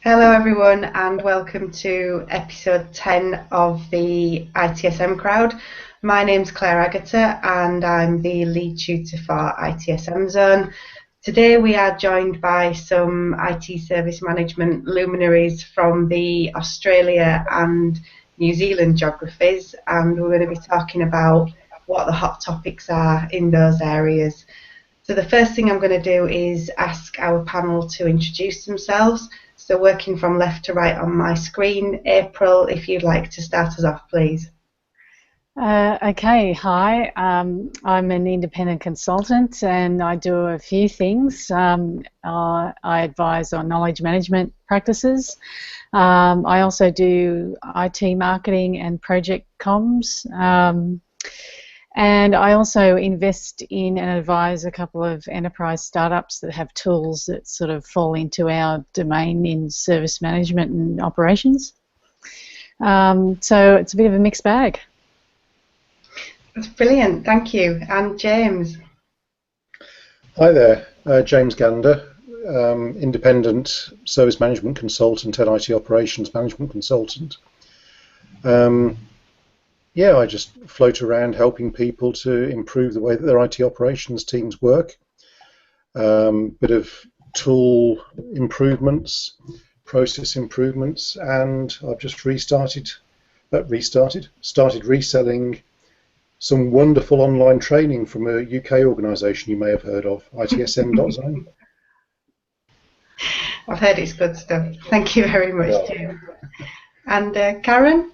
Hello everyone and welcome to episode 10 of the ITSM crowd. My name's Claire Agutter and I'm the lead tutor for ITSM Zone. Today we are joined by some IT service management luminaries from the Australia and New Zealand geographies, and we're going to be talking about what the hot topics are in those areas. So the first thing I'm going to do is ask our panel to introduce themselves. So working from left to right on my screen, Aprill, if you'd like to start us off, please. Okay, hi. I'm an independent consultant and I do a few things. I advise on knowledge management practices. I also do IT marketing and project comms. And I also invest in and advise a couple of enterprise startups that have tools that sort of fall into our domain in service management and operations. So it's a bit of a mixed bag. That's brilliant, thank you. And James? Hi there, James Gander, independent service management consultant and IT operations management consultant. Yeah, I just float around helping people to improve the way that their IT operations teams work. Bit of tool improvements, process improvements, and I've just started reselling some wonderful online training from a UK organisation you may have heard of, ITSM.Zone. I've heard it's good stuff. Thank you very much, James. And Karen?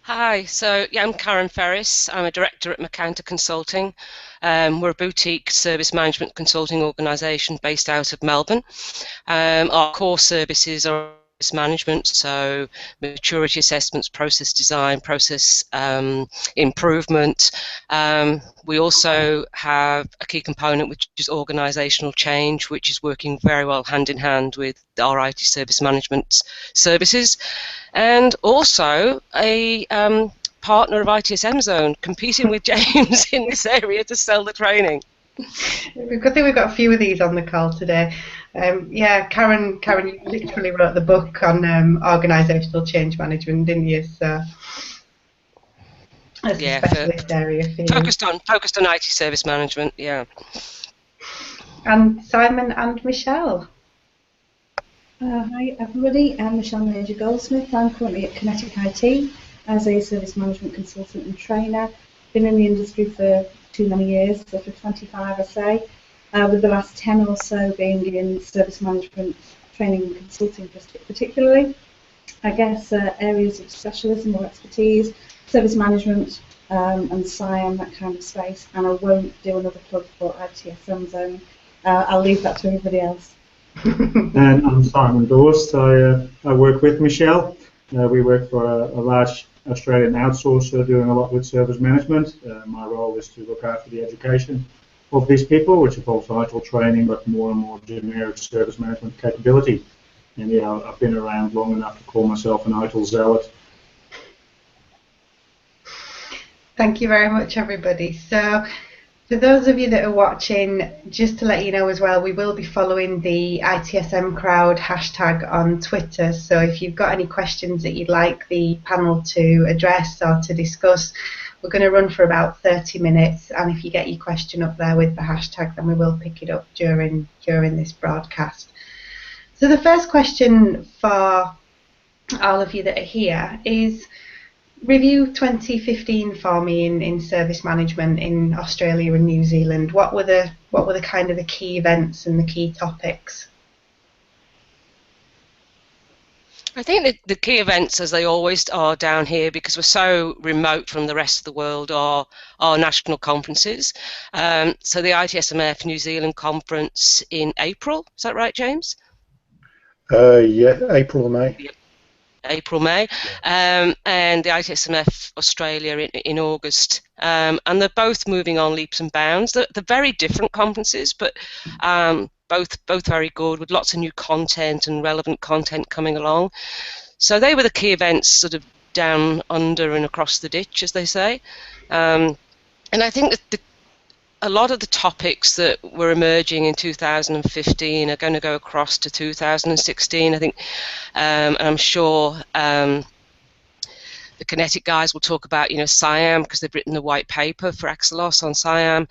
Hi, so yeah, I'm Karen Ferris. I'm a director at McCounter Consulting. We're a boutique service management consulting organisation based out of Melbourne. Our core services are service management, so maturity assessments, process design, process improvement. We also have a key component which is organisational change, which is working very well hand in hand with our IT service management services, and also a partner of ITSM Zone, competing with James in this area to sell the training. Good thing we've got a few of these on the call today. Yeah, Karen literally wrote the book on organisational change management, didn't you? So that's a specialist area for you. Focused on IT service management, yeah. And Simon and Michelle. Hi everybody, I'm Michelle Major-Goldsmith. I'm currently at Kinetic IT as a service management consultant and trainer. Been in the industry for too many years, so for 25 I say, with the last 10 or so being in service management training and consulting particularly. I guess areas of specialism or expertise, service management and SIAM, that kind of space, and I won't do another plug for ITSM Zone. I'll leave that to everybody else. And I'm Simon Dorst. I work with Michelle. We work for a large Australian outsourcer doing a lot with service management. My role is to look after the education of these people, which involves ITIL training, but more and more generic service management capability. And yeah, I've been around long enough to call myself an ITIL zealot. Thank you very much, everybody. So, for those of you that are watching, just to let you know as well, we will be following the ITSM crowd hashtag on Twitter. So if you've got any questions that you'd like the panel to address or to discuss, we're going to run for about 30 minutes. And if you get your question up there with the hashtag, then we will pick it up during this broadcast. So the first question for all of you that are here is, review 2015 for me in service management in Australia and New Zealand. What were the kind of the key events and the key topics? I think the key events, as they always are down here, because we're so remote from the rest of the world, are national conferences. So the ITSMF New Zealand conference in April, is that right, James? Yeah, April or May. Yep. April, May, and the ITSMF Australia in August, and they're both moving on leaps and bounds. They're very different conferences, but both very good, with lots of new content and relevant content coming along. So they were the key events, sort of down under and across the ditch, as they say. And I think that a lot of the topics that were emerging in 2015 are going to go across to 2016, I think, and I'm sure the Kinetic guys will talk about, SIAM, because they've written the white paper for Axelos on SIAM.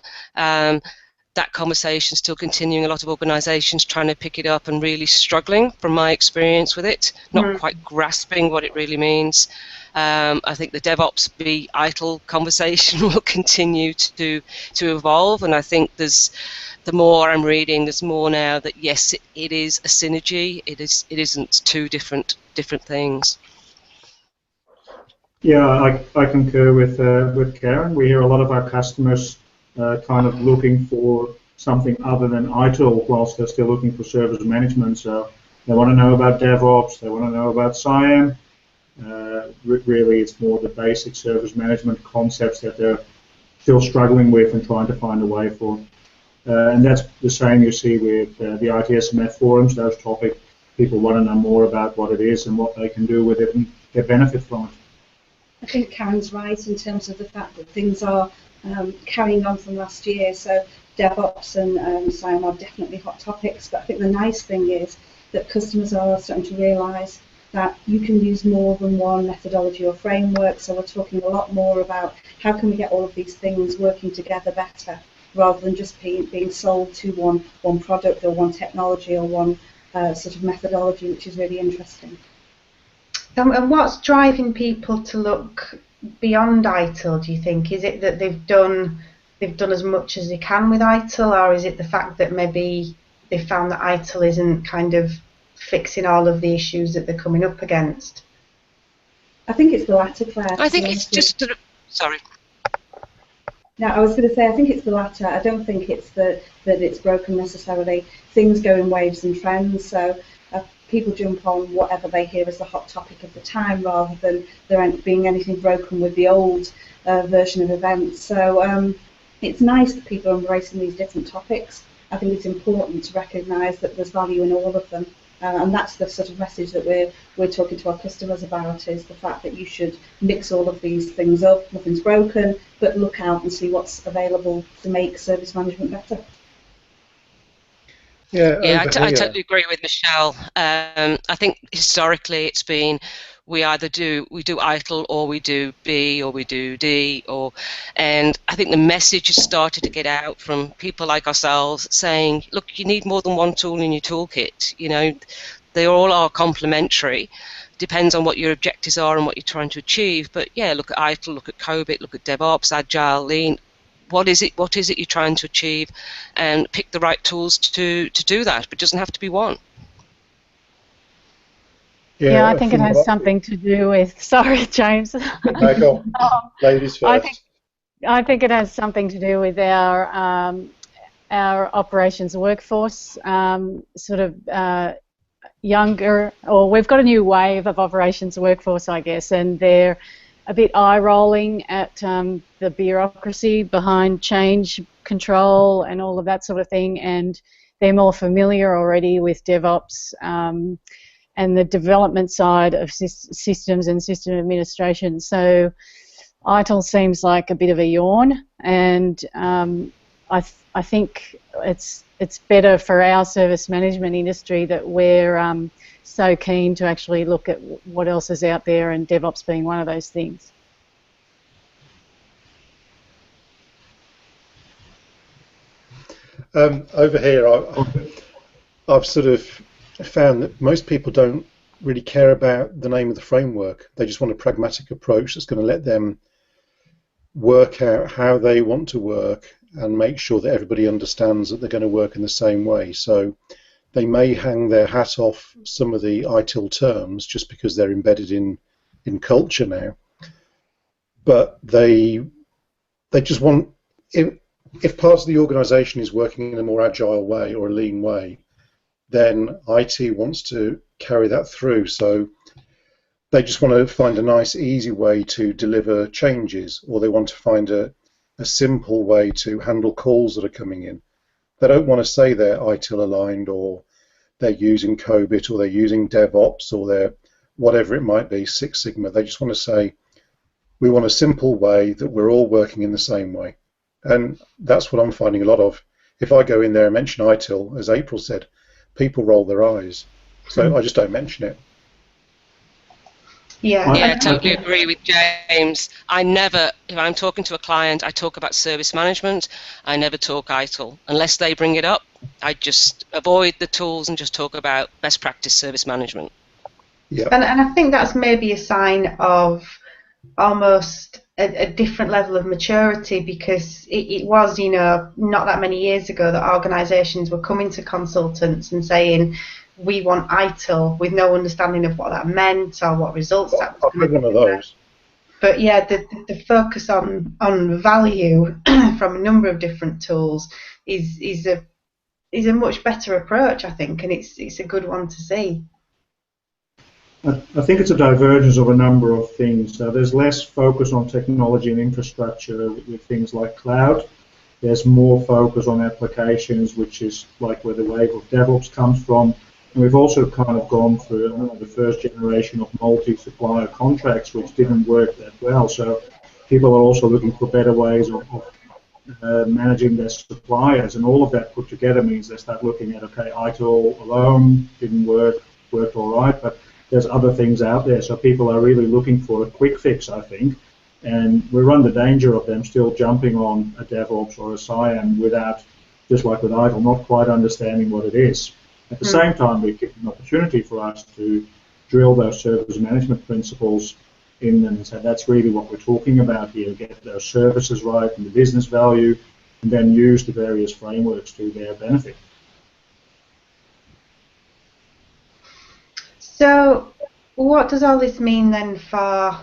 That conversation still continuing. A lot of organisations trying to pick it up and really struggling, from my experience with it, not quite grasping what it really means. I think the DevOps be ITIL conversation will continue to evolve, and I think the more I'm reading, there's more now that yes, it is a synergy. It isn't two different things. Yeah, I concur with Karen. We hear a lot of our customers kind of looking for something other than ITIL whilst they're still looking for service management. So they want to know about DevOps, they want to know about SIAM. Really, it's more the basic service management concepts that they're still struggling with and trying to find a way for. And that's the same you see with the ITSM forums, those topics. People want to know more about what it is and what they can do with it and get benefit from it. I think Karen's right in terms of the fact that things are carrying on from last year. So DevOps and SIAM are definitely hot topics, but I think the nice thing is that customers are starting to realise that you can use more than one methodology or framework. So we're talking a lot more about how can we get all of these things working together better, rather than just being sold to one product or one technology or one sort of methodology, which is really interesting. And what's driving people to look beyond ITIL, do you think? Is it that they've done as much as they can with ITIL, or is it the fact that maybe they found that ITIL isn't kind of fixing all of the issues that they're coming up against? I think it's the latter, Claire. I think it's just sort of, sorry. No, I was going to say, I think it's the latter. I don't think it's that it's broken necessarily. Things go in waves and trends, so people jump on whatever they hear as the hot topic of the time, rather than there being anything broken with the old version of events. So it's nice that people are embracing these different topics. I think it's important to recognise that there's value in all of them. And that's the sort of message that we're talking to our customers about, is the fact that you should mix all of these things up. Nothing's broken, but look out and see what's available to make service management better. Yeah, I totally agree with Michelle. I think historically it's been we do ITIL, or we do B, or we do D, and I think the message has started to get out from people like ourselves saying, look, you need more than one tool in your toolkit. They all are complementary. Depends on what your objectives are and what you're trying to achieve. But yeah, look at ITIL, look at COBIT, look at DevOps, Agile, Lean. What is it you're trying to achieve, and pick the right tools to do that, but it doesn't have to be one. Yeah, I think it has something to do with, sorry James. Go on. Ladies first. I think it has something to do with our operations workforce, sort of younger, or we've got a new wave of operations workforce, I guess, and they're a bit eye-rolling at the bureaucracy behind change control and all of that sort of thing, and they're more familiar already with DevOps and the development side of systems and system administration. So ITIL seems like a bit of a yawn, and I think it's better for our service management industry that we're so keen to actually look at what else is out there, and DevOps being one of those things. Over here, I've sort of found that most people don't really care about the name of the framework. They just want a pragmatic approach that's going to let them work out how they want to work and make sure that everybody understands that they're going to work in the same way. So they may hang their hat off some of the ITIL terms just because they're embedded in culture now, but they just want, if part of the organisation is working in a more agile way or a lean way, then IT wants to carry that through. So they just want to find a nice, easy way to deliver changes, or they want to find a simple way to handle calls that are coming in. They don't want to say they're ITIL aligned, or they're using COBIT, or they're using DevOps, or they're whatever it might be, Six Sigma. They just want to say, we want a simple way that we're all working in the same way. And that's what I'm finding a lot of. If I go in there and mention ITIL, as Aprill said, people roll their eyes. So I just don't mention it. Yeah, I totally agree with James. If I'm talking to a client, I talk about service management. I never talk ITIL. Unless they bring it up, I just avoid the tools and just talk about best practice service management. Yeah. And I think that's maybe a sign of almost a different level of maturity, because it was, not that many years ago that organisations were coming to consultants and saying, we want ITIL, with no understanding of what that meant or what results that was. I've heard one of those. But yeah, the focus on value from a number of different tools is a much better approach, I think, and it's a good one to see. I think it's a divergence of a number of things. There's less focus on technology and infrastructure with things like cloud. There's more focus on applications, which is like where the wave of DevOps comes from. And we've also kind of gone through the first generation of multi-supplier contracts, which didn't work that well. So people are also looking for better ways of managing their suppliers, and all of that put together means they start looking at, okay, ITIL alone didn't work, worked all right, but there's other things out there. So people are really looking for a quick fix, I think, and we run the danger of them still jumping on a DevOps or a SIAM without, just like with ITIL, not quite understanding what it is. At the same time, we give an opportunity for us to drill those service management principles in them and say that's really what we're talking about here, get those services right and the business value, and then use the various frameworks to their benefit. So what does all this mean then for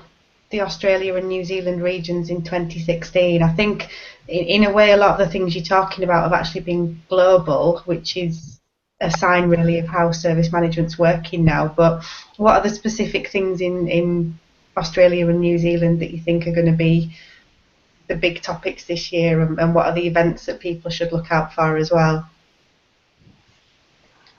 the Australia and New Zealand regions in 2016? I think in a way a lot of the things you're talking about have actually been global, which is a sign really of how service management's working now. But what are the specific things in Australia and New Zealand that you think are going to be the big topics this year, and what are the events that people should look out for as well?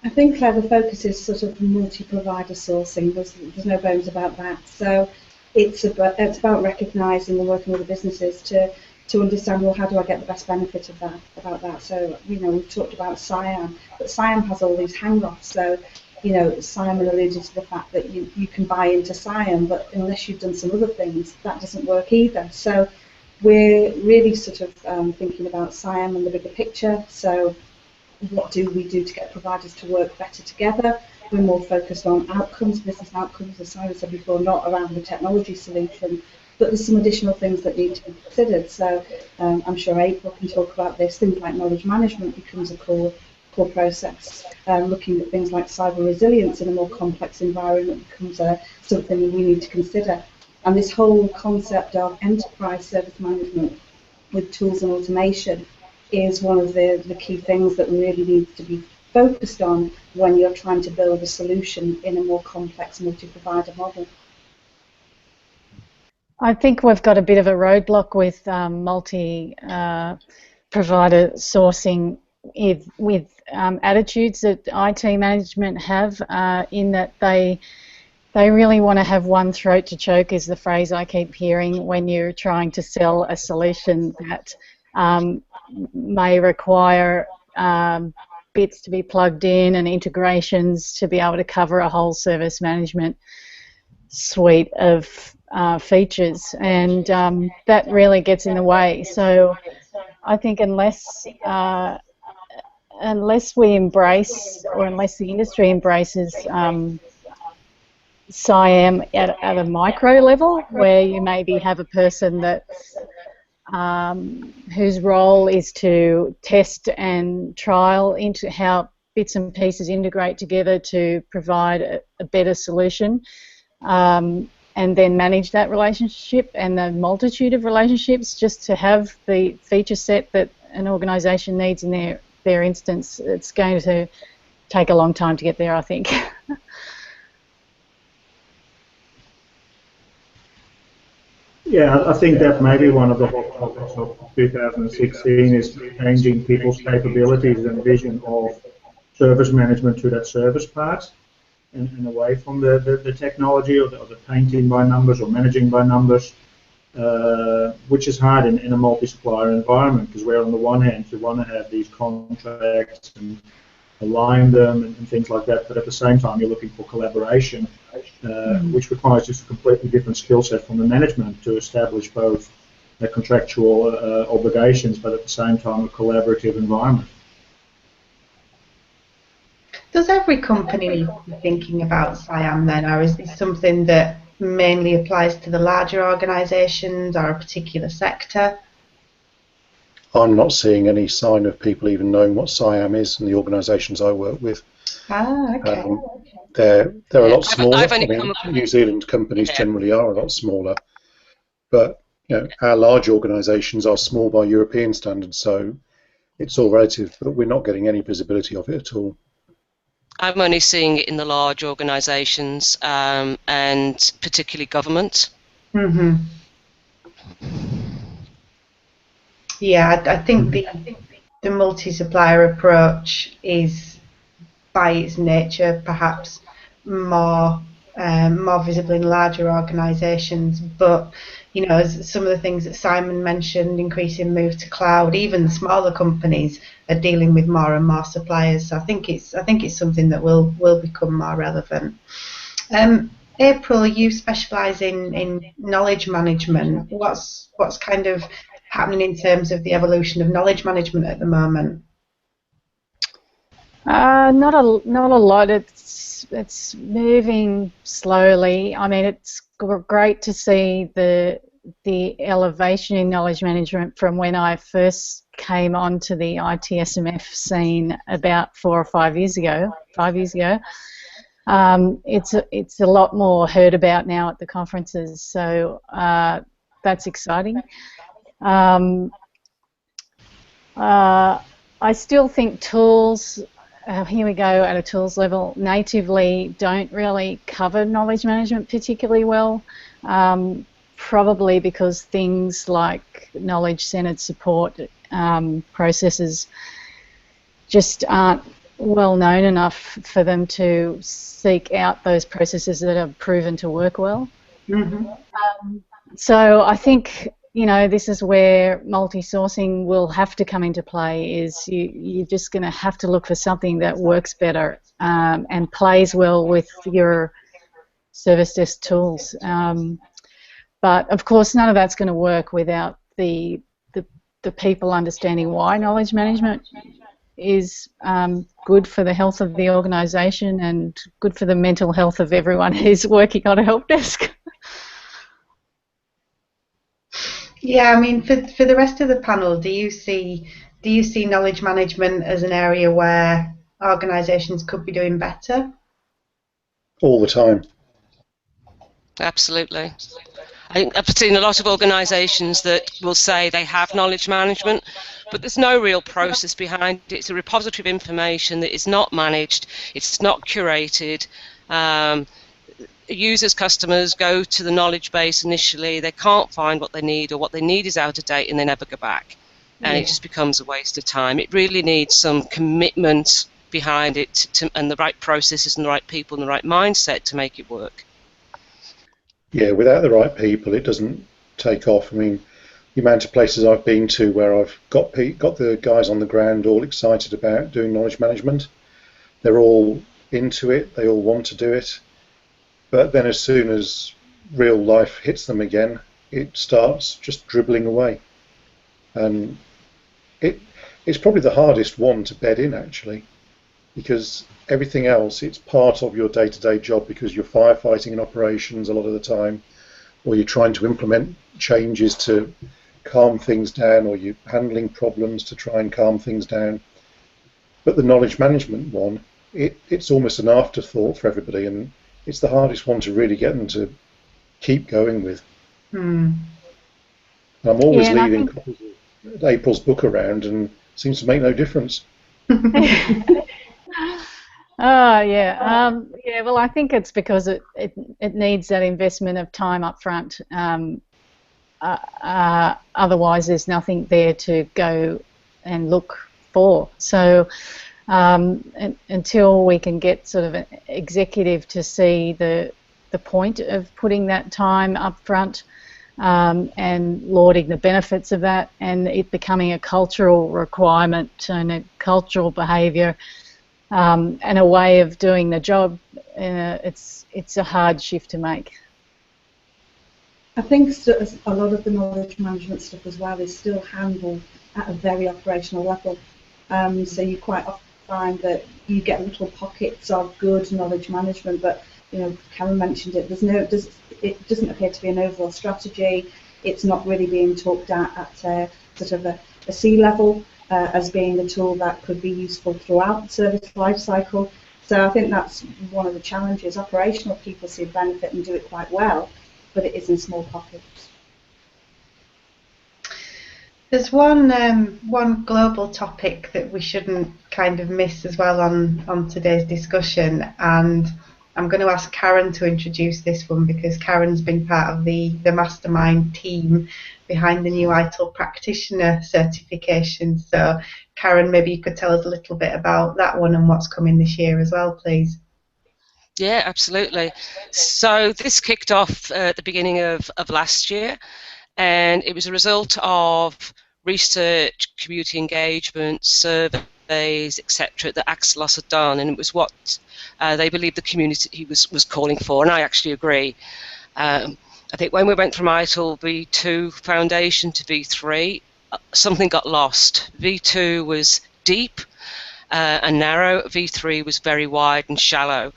I think the focus is sort of multi-provider sourcing. There's no bones about that. So it's about recognising and working with the businesses to understand, well, how do I get the best benefit of that, about that. So, we've talked about SIAM, but SIAM has all these hang-offs. So, Simon alluded to the fact that you can buy into SIAM, but unless you've done some other things, that doesn't work either. So we're really sort of thinking about SIAM and the bigger picture. So what do we do to get providers to work better together? We're more focused on outcomes, business outcomes, as Simon said before, not around the technology solution, but there's some additional things that need to be considered. So I'm sure Aprill can talk about this. Things like knowledge management becomes a core process. Looking at things like cyber resilience in a more complex environment becomes something we need to consider. And this whole concept of enterprise service management with tools and automation is one of the key things that really needs to be focused on when you're trying to build a solution in a more complex multi-provider model. I think we've got a bit of a roadblock with multi-provider sourcing with attitudes that IT management have, in that they really want to have one throat to choke, is the phrase I keep hearing when you're trying to sell a solution that may require bits to be plugged in and integrations to be able to cover a whole service management suite of features, and that really gets in the way. So I think unless we embrace, or unless the industry embraces SIAM at a micro level, where you maybe have a person that whose role is to test and trial into how bits and pieces integrate together to provide a better solution, and then manage that relationship and the multitude of relationships just to have the feature set that an organisation needs in their instance, it's going to take a long time to get there, I think. Yeah, I think that may be one of the hot topics of 2016 is changing people's capabilities and vision of service management to that service part, and away from the technology or the painting by numbers or managing by numbers. which is hard in a multi-supplier environment, because where on the one hand you want to have these contracts and align them and things like that, but at the same time you're looking for collaboration, which requires just a completely different skill set from the management to establish both the contractual obligations, but at the same time a collaborative environment. Does every company need to be thinking about SIAM then, or is this something that mainly applies to the larger organisations or a particular sector? I'm not seeing any sign of people even knowing what SIAM is in the organisations I work with. Ah, okay. They're a lot smaller. I've only I mean, come up- New Zealand companies generally are a lot smaller, but you know, our large organisations are small by European standards, so it's all relative. But we're not getting any visibility of it at all. I'm only seeing it in the large organisations and particularly government. Mm-hmm. Yeah, I think the multi-supplier approach is, by its nature, perhaps more visible in larger organisations. But you know, as some of the things that Simon mentioned, increasing move to cloud, even the smaller companies are dealing with more and more suppliers. So I think it's something that will become more relevant. Aprill, you specialise in knowledge management. What's kind of happening in terms of the evolution of knowledge management at the moment? Not a lot. It's moving slowly. I mean, it's great to see the elevation in knowledge management from when I first came onto the ITSMF scene about 4 or 5 years ago. 5 years ago. It's a lot more heard about now at the conferences, so that's exciting. I still think tools, here we go at a tools level, natively don't really cover knowledge management particularly well, probably because things like knowledge-centered support processes just aren't well known enough for them to seek out those processes that are proven to work well. Mm-hmm. So I think, you know, this is where multi-sourcing will have to come into play. Is you're just going to have to look for something that works better and plays well with your service desk tools. But of course, none of that's going to work without the people understanding why knowledge management is good for the health of the organisation and good for the mental health of everyone who's working on a help desk. Yeah, I mean, for the rest of the panel, do you see knowledge management as an area where organisations could be doing better? All the time. Absolutely. I think I've seen a lot of organisations that will say they have knowledge management, but there's no real process behind it. It's a repository of information that is not managed, it's not curated. Users, customers go to the knowledge base initially, they can't find what they need, or what they need is out of date and they never go back. And it just becomes a waste of time. It really needs some commitment behind it and the right processes and the right people and the right mindset to make it work. Yeah, without the right people, it doesn't take off. I mean, the amount of places I've been to where I've got the guys on the ground all excited about doing knowledge management. They're all into it. They all want to do it. But then as soon as real life hits them again, it starts just dribbling away. And it's probably the hardest one to bed in, actually, because everything else, it's part of your day-to-day job, because you're firefighting in operations a lot of the time, or you're trying to implement changes to calm things down, or you're handling problems to try and calm things down. But the knowledge management one, it's almost an afterthought for everybody, and it's the hardest one to really get them to keep going with. I'm always leaving Aprill's book around, and it seems to make no difference. Yeah, well, I think it's because it needs that investment of time up front. Otherwise, there's nothing there to go and look for. So until we can get sort of an executive to see the point of putting that time up front, and lauding the benefits of that, and it becoming a cultural requirement and a cultural behaviour and a way of doing the job. It's a hard shift to make. I think a lot of the knowledge management stuff as well is still handled at a very operational level. So you quite often find that you get little pockets of good knowledge management, but Karen mentioned it. It doesn't appear to be an overall strategy. It's not really being talked at sort of a C level as being a tool that could be useful throughout the service life cycle. So I think that's one of the challenges. Operational people see benefit and do it quite well, but it is in small pockets. There's one global topic that we shouldn't kind of miss as well on today's discussion, and I'm going to ask Karen to introduce this one because Karen's been part of the mastermind team behind the new ITIL practitioner certification. So Karen, maybe you could tell us a little bit about that one and what's coming this year as well, please. Yeah, absolutely. So this kicked off at the beginning of last year, and it was a result of research, community engagement, surveys, etc. that Axelos had done, and it was what they believed the community was calling for, and I actually agree. I think when we went from ITIL V2 Foundation to V3, something got lost. V2 was deep and narrow. V3 was very wide and shallow.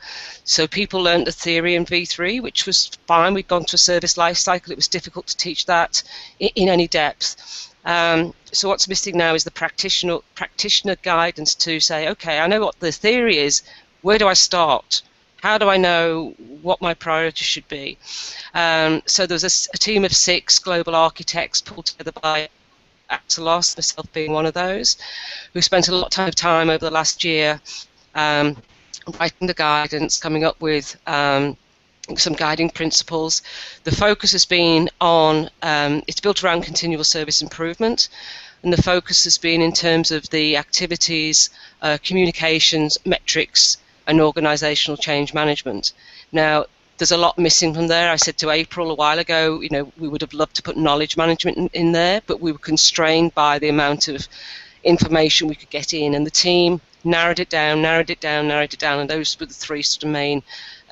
So people learned the theory in V3, which was fine. We'd gone to a service life cycle. It was difficult to teach that in any depth. So what's missing now is the practitioner guidance to say, okay, I know what the theory is. Where do I start? How do I know what my priority should be? So there was a team of 6 global architects pulled together by Axelos, myself being one of those, who spent a lot of time over the last year writing the guidance, coming up with some guiding principles. The focus has been on, it's built around continual service improvement, and the focus has been in terms of the activities, communications, metrics, and organisational change management. Now, there's a lot missing from there. I said to Aprill a while ago, we would have loved to put knowledge management in there, but we were constrained by the amount of information we could get in, and the team narrowed it down, and those were the 3 sort of main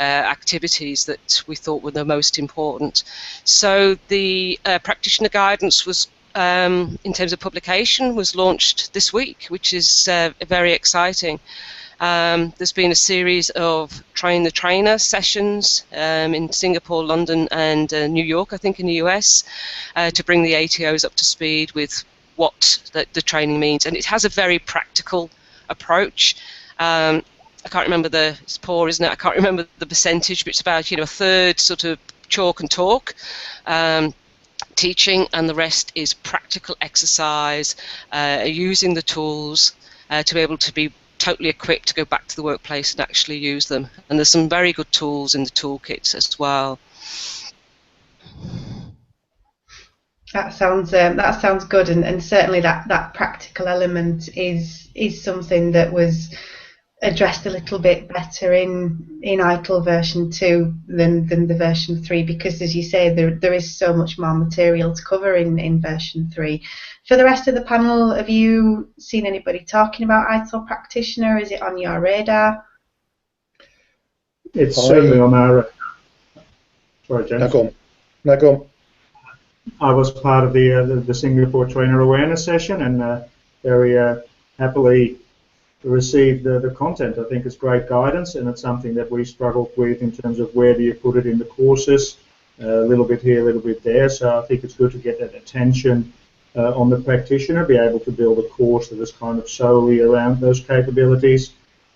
activities that we thought were the most important. So the practitioner guidance was, in terms of publication, was launched this week, which is very exciting. There's been a series of train the trainer sessions in Singapore, London, and New York, I think, in the US, to bring the ATOs up to speed with what the training means. And it has a very practical approach. I can't remember it's poor, isn't it? I can't remember the percentage, but it's about a third sort of chalk and talk teaching, and the rest is practical exercise, using the tools to be able to be totally equipped to go back to the workplace and actually use them. And there's some very good tools in the toolkits as well. That sounds good, and certainly that practical element is something that was addressed a little bit better in ITIL version 2 than the version 3, because, as you say, there is so much more material to cover in version 3. For the rest of the panel, have you seen anybody talking about ITIL practitioner? Is it on your radar? It's certainly on our radar. Sorry, James. No, go on. I was part of the Singapore Trainer Awareness session, and very happily received the content. I think it's great guidance, and it's something that we struggled with in terms of where do you put it in the courses, a little bit here, a little bit there. So I think it's good to get that attention on the practitioner, be able to build a course that is kind of solely around those capabilities.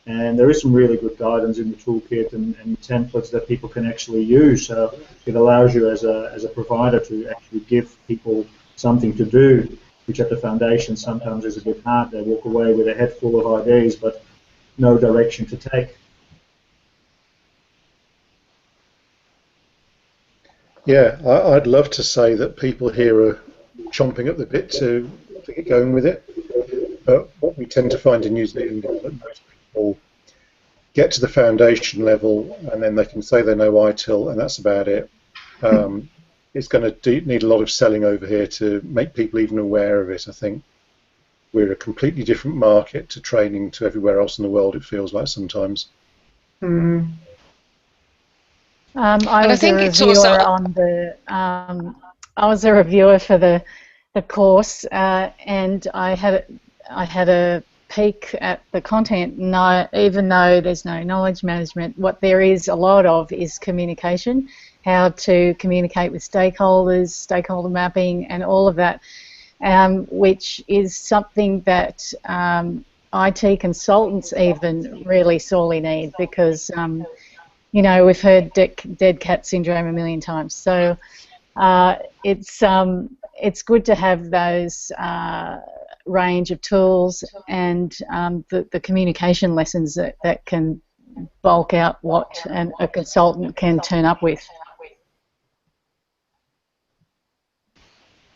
And there is some really good guidance in the toolkit and templates that people can actually use. So it allows you as a provider to actually give people something to do, which at the foundation sometimes is a bit hard. They walk away with a head full of ideas, but no direction to take. Yeah, I'd love to say that people here are chomping at the bit to get going with it. But what we tend to find in New Zealand is that most people get to the foundation level and then they can say they know ITIL and that's about it. it's going to need a lot of selling over here to make people even aware of it. I think we're a completely different market to training to everywhere else in the world, it feels like sometimes. Mm. I was a reviewer on the. I was a reviewer for the course, and I had a peek at the content. No, even though there's no knowledge management, what there is a lot of is communication, how to communicate with stakeholders, stakeholder mapping, and all of that, which is something that IT consultants even really sorely need, because you know, we've heard dead cat syndrome a million times. So it's good to have those range of tools and the communication lessons that can bulk out what a consultant can turn up with.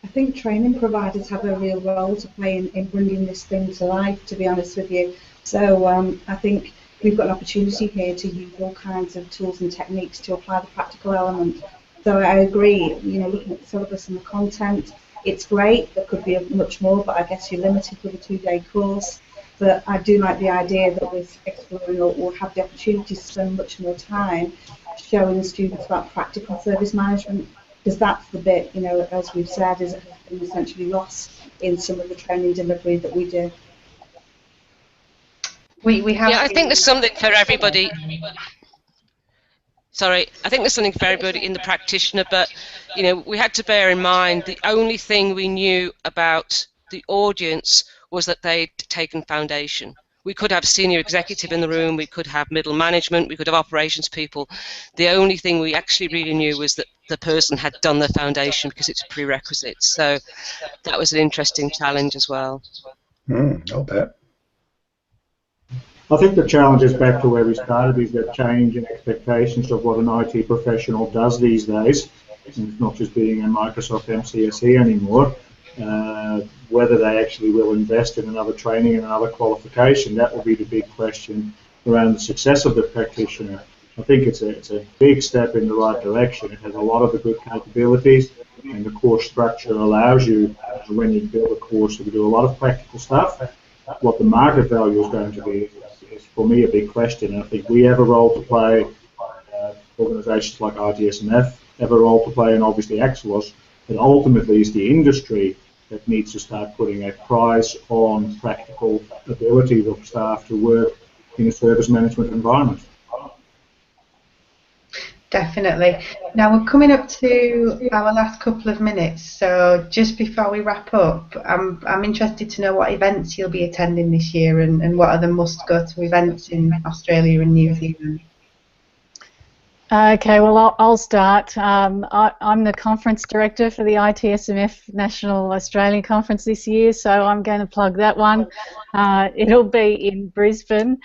I think training providers have a real role to play in bringing this thing to life, to be honest with you. So I think we've got an opportunity here to use all kinds of tools and techniques to apply the practical element. So I agree, you know, looking at the syllabus and the content, it's great. There could be much more, but I guess you're limited with a 2-day course. But I do like the idea that we're exploring or have the opportunity to spend much more time showing the students about practical service management, because that's the bit, you know, as we've said, is essentially lost in some of the training delivery that we do. We have. Yeah, I think there's something for everybody. Sorry, I think there's something for everybody in the practitioner, but you know, we had to bear in mind the only thing we knew about the audience was that they'd taken foundation. We could have senior executive in the room, we could have middle management, we could have operations people. The only thing we actually really knew was that the person had done the foundation, because it's a prerequisite. So that was an interesting challenge as well. I'll bet. I think the challenge is back to where we started, is that change in expectations of what an IT professional does these days. And it's not just being a Microsoft MCSE anymore. Whether they actually will invest in another training and another qualification, that will be the big question around the success of the practitioner. I think it's a big step in the right direction. It has a lot of the good capabilities, and the course structure allows you, when you build a course, to do a lot of practical stuff. What the market value is going to be is for me a big question. And I think we have a role to play, organisations like ITSM have a role to play, and obviously Axelos, but ultimately it's the industry that needs to start putting a price on practical abilities of staff to work in a service management environment. Definitely. Now we're coming up to our last couple of minutes, so just before we wrap up, I'm interested to know what events you'll be attending this year, and what are the must-go-to events in Australia and New Zealand. Okay, well, I'll start. I'm the conference director for the ITSMF National Australian Conference this year, so I'm going to plug that one. It'll be in Brisbane,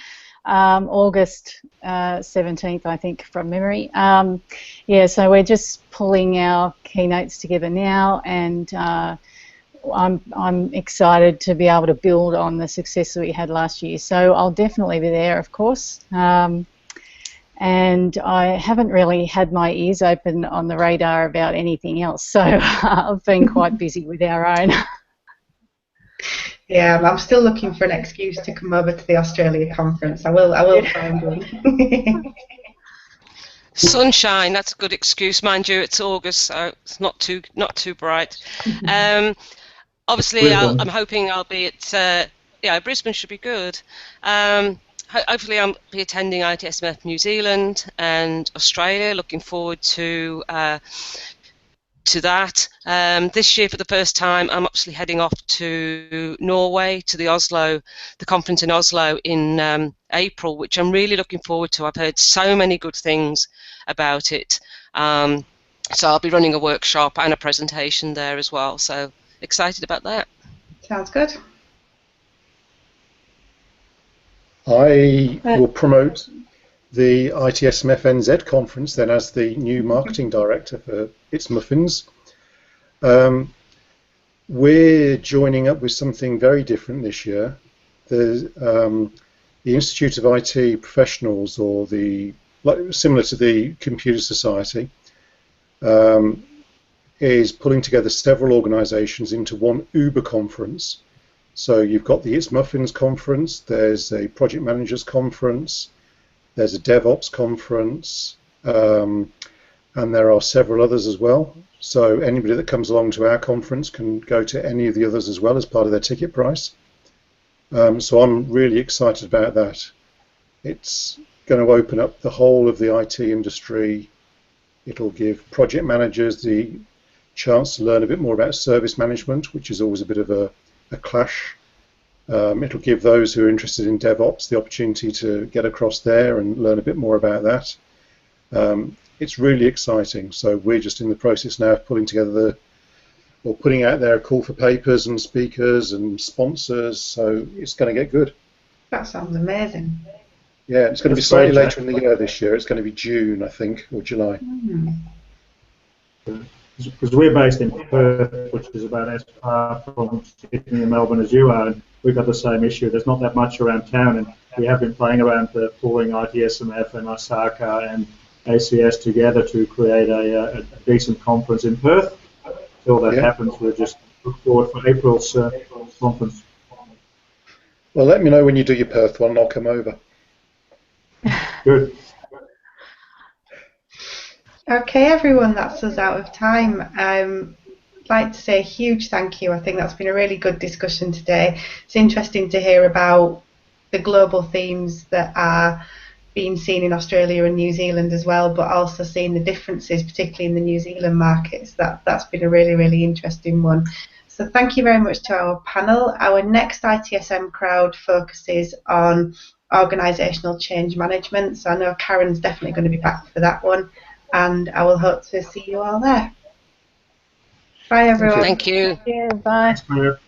August 17th, I think, from memory. Yeah, so we're just pulling our keynotes together now, and I'm excited to be able to build on the success that we had last year. So I'll definitely be there, of course. And I haven't really had my ears open on the radar about anything else, so I've been quite busy with our own. Yeah, I'm still looking for an excuse to come over to the Australia conference. I will find one. Sunshine, that's a good excuse, mind you. It's August, so it's not too bright. Obviously, I'm hoping I'll be at Brisbane should be good. Hopefully I'll be attending ITSMF New Zealand and Australia. Looking forward to that. This year, for the first time, I'm actually heading off to Norway, to the conference in Oslo in April, which I'm really looking forward to. I've heard so many good things about it. So I'll be running a workshop and a presentation there as well. So excited about that. Sounds good. I will promote the ITSMF NZ conference then as the new marketing director for It's Muffins. We're joining up with something very different this year. The Institute of IT Professionals, or similar to the Computer Society, is pulling together several organisations into one Uber conference. So you've got the It's Muffins conference, there's a project managers conference, there's a DevOps conference, and there are several others as well. So anybody that comes along to our conference can go to any of the others as well as part of their ticket price. So I'm really excited about that. It's going to open up the whole of the IT industry. It'll give project managers the chance to learn a bit more about service management, which is always a bit of a clash. It'll give those who are interested in DevOps the opportunity to get across there and learn a bit more about that. It's really exciting. So we're just in the process now of pulling together putting out there a call for papers and speakers and sponsors. So it's going to get good. That sounds amazing. Yeah, it's going to be slightly later in the year this year. It's going to be June, I think, or July. Because we're based in Perth, which is about as far from Sydney and Melbourne as you are, and we've got the same issue. There's not that much around town, and we have been playing around pulling ITSMF and Osaka and ACS together to create a decent conference in Perth. Until that happens, we'll just look forward for April's conference. Well, let me know when you do your Perth one, and I'll come over. Good. Okay, everyone, that's us out of time. I'd like to say a huge thank you. I think that's been a really good discussion today. It's interesting to hear about the global themes that are being seen in Australia and New Zealand as well, but also seeing the differences, particularly in the New Zealand markets. That's been a really, really interesting one. So thank you very much to our panel. Our next ITSM crowd focuses on organisational change management. So I know Karen's definitely going to be back for that one, and I will hope to see you all there. Bye, everyone. Thank you. Yeah, bye. Thanks, Maria.